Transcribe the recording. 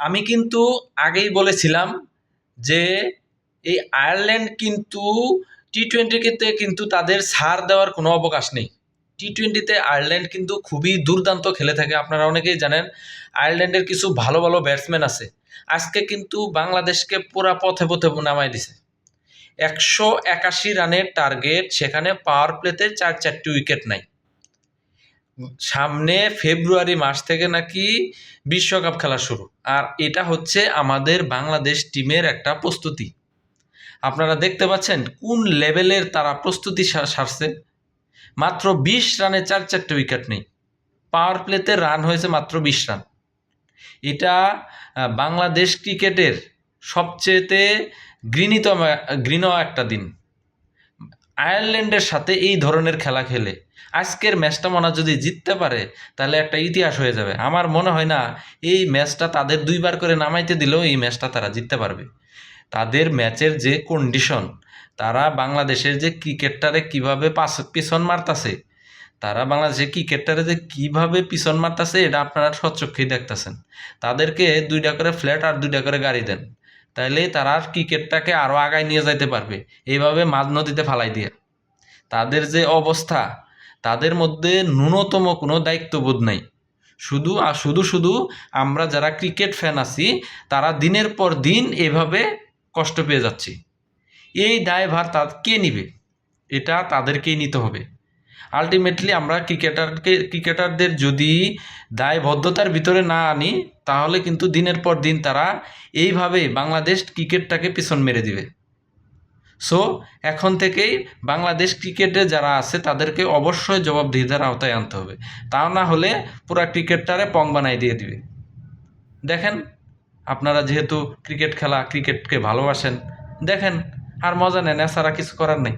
আমি কিন্তু আগেই বলেছিলাম যে এই আয়ারল্যান্ড কিন্তু টি-20তে কিন্তু তাদের ছাড় দেওয়ার কোনো অবকাশ নেই। টি-20তে আয়ারল্যান্ড কিন্তু খুবই দুর্দান্ত খেলে থাকে। আপনারা অনেকেই জানেন আয়ারল্যান্ডের কিছু ভালো ভালো ব্যাটসম্যান আছে। আজকে কিন্তু বাংলাদেশকে পুরা পথে পথে নামাই দিছে। 181 রানের টার্গেট, সেখানে পাওয়ার প্লেতে 4-4টি উইকেট নাই। সামনে ফেব্রুয়ারি মাস থেকে নাকি বিশ্বকাপ খেলা শুরু, আর এটা হচ্ছে আমাদের বাংলাদেশ টিমের একটা প্রস্তুতি। আপনারা দেখতে পাচ্ছেন কোন লেভেলের তারা প্রস্তুতি সারছে। মাত্র 20 রানে 4-4টে উইকেট নেই, পাওয়ার প্লেতে রান হয়েছে মাত্র 20 রান। এটা বাংলাদেশ ক্রিকেটের সবচেয়েতে ঘৃণ্য একটা দিন। আয়ারল্যান্ডের সাথে এই ধরনের খেলা খেলে আজকের ম্যাচটা মনে যদি জিততে পারে তাহলে একটা ইতিহাস হয়ে যাবে। আমার মনে হয় না এই ম্যাচটা তাদের 2বার করে নামাইতে দিলেও এই ম্যাচটা তারা জিততে পারবে। তাদের ম্যাচের যে কন্ডিশন, তারা বাংলাদেশের যে ক্রিকেটটারে কীভাবে পিছন মারতাছে, তারা বাংলাদেশের ক্রিকেটটারে যে কীভাবে পিছন মারতাছে এটা আপনারা স্বচক্ষেই দেখতেছেন। তাদেরকে 2টা করে ফ্ল্যাট আর 2টা করে গাড়ি দেন, তাইলে তারা ক্রিকেটটাকে আরও আগায় নিয়ে যাইতে পারবে। এইভাবে মাঝ নদীতে ফালাই দিয়ে তাদের যে অবস্থা, তাদের মধ্যে ন্যূনতম কোনো দায়িত্ববোধ নাই। শুধু আমরা যারা ক্রিকেট ফ্যান আছি তারা দিনের পর দিন এভাবে কষ্ট পেয়ে যাচ্ছি। এই দায়ভার কে নিবে? এটা তাদেরকেই নিতে হবে। আলটিমেটলি আমরা ক্রিকেটারদের যদি দায়বদ্ধতার ভিতরে না আনি তাহলে কিন্তু দিনের পর দিন তারা এইভাবে বাংলাদেশ ক্রিকেটটাকে পিছন মেরে দিবে। সো এখন থেকেই বাংলাদেশ ক্রিকেটে যারা আছে তাদেরকে অবশ্যই জবাবদিহিতার আওতায় আনতে হবে, তা না হলে পুরা ক্রিকেটটারে পং বানাই দিয়ে দিবে। দেখেন, আপনারা যেহেতু ক্রিকেটকে ভালোবাসেন, দেখেন আর মজা নেন, এছাড়া কিছু করার নেই।